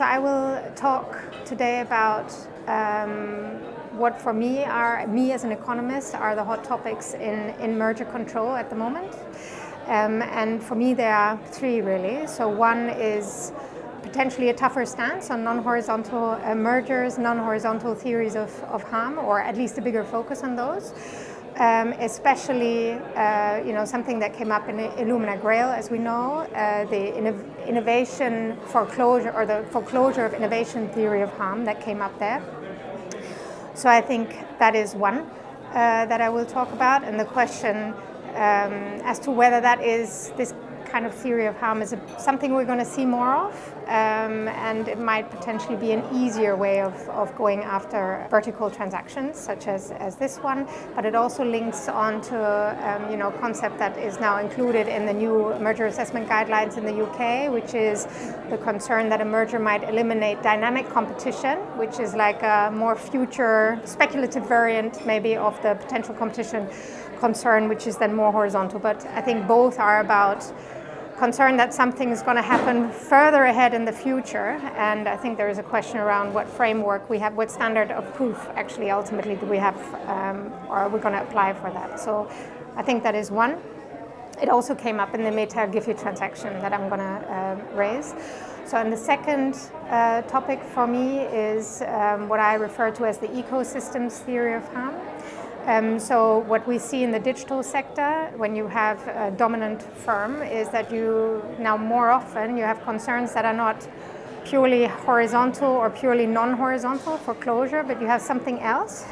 So I will talk today about what for me as an economist, are the hot topics in merger control at the moment. And for me there are three really. So one is potentially a tougher stance on non-horizontal mergers, non-horizontal theories of harm, or at least a bigger focus on those. Especially, something that came up in Illumina Grail, as we know, the innovation foreclosure, or the foreclosure of innovation theory of harm that came up there. So I think that is one that I will talk about, and the question as to whether this kind of theory of harm is something we're going to see more of, and it might potentially be an easier way of going after vertical transactions such as this one, but it also links on to a concept that is now included in the new merger assessment guidelines in the UK, which is the concern that a merger might eliminate dynamic competition, which is like a more future speculative variant maybe of the potential competition concern, which is then more horizontal. But I think both are about concern that something is going to happen further ahead in the future, and I think there is a question around what framework we have, what standard of proof actually ultimately do we have, or are we going to apply for that. So I think that is one. It also came up in the Mette Alfter transaction that I'm going to raise. So, and the second topic for me is what I refer to as the ecosystems theory of harm. So what we see in the digital sector when you have a dominant firm is that you now more often you have concerns that are not purely horizontal or purely non-horizontal foreclosure, but you have something else,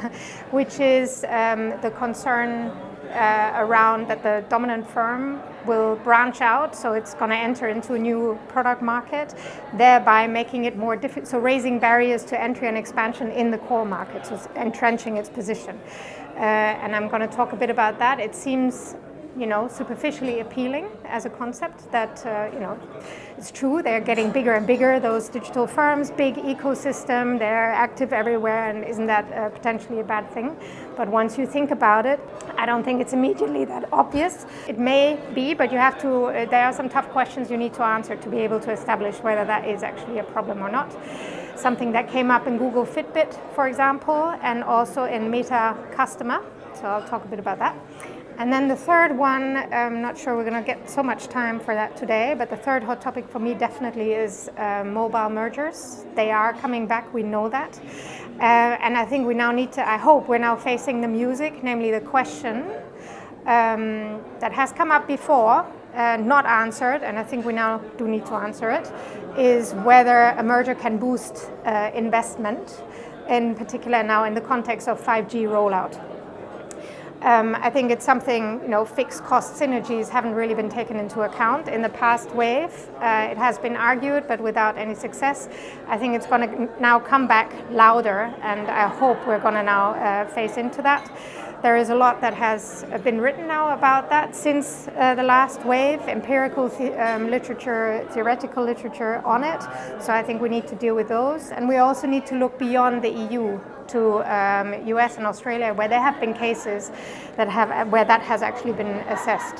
which is the concern around that the dominant firm will branch out, so it's going to enter into a new product market, thereby making it more difficult, so raising barriers to entry and expansion in the core market, so entrenching its position. And I'm going to talk a bit about that. It seems superficially appealing as a concept that, it's true, they're getting bigger and bigger, those digital firms, big ecosystem, they're active everywhere, and isn't that potentially a bad thing? But once you think about it, I don't think it's immediately that obvious. It may be, but you have to, there are some tough questions you need to answer to be able to establish whether that is actually a problem or not. Something that came up in Google Fitbit, for example, and also in Meta Customer, so I'll talk a bit about that. And then the third one, I'm not sure we're going to get so much time for that today, but the third hot topic for me definitely is mobile mergers. They are coming back, we know that. And I think we now need to, I hope we're now facing the music, namely the question that has come up before, not answered, and I think we now do need to answer it, is whether a merger can boost investment, in particular now in the context of 5G rollout. I think it's something, fixed cost synergies haven't really been taken into account in the past wave. It has been argued, but without any success. I think it's going to now come back louder, and I hope we're going to now face into that. There is a lot that has been written now about that since the last wave, empirical literature, theoretical literature on it. So I think we need to deal with those. And we also need to look beyond the EU to US and Australia, where there have been cases that where that has actually been assessed.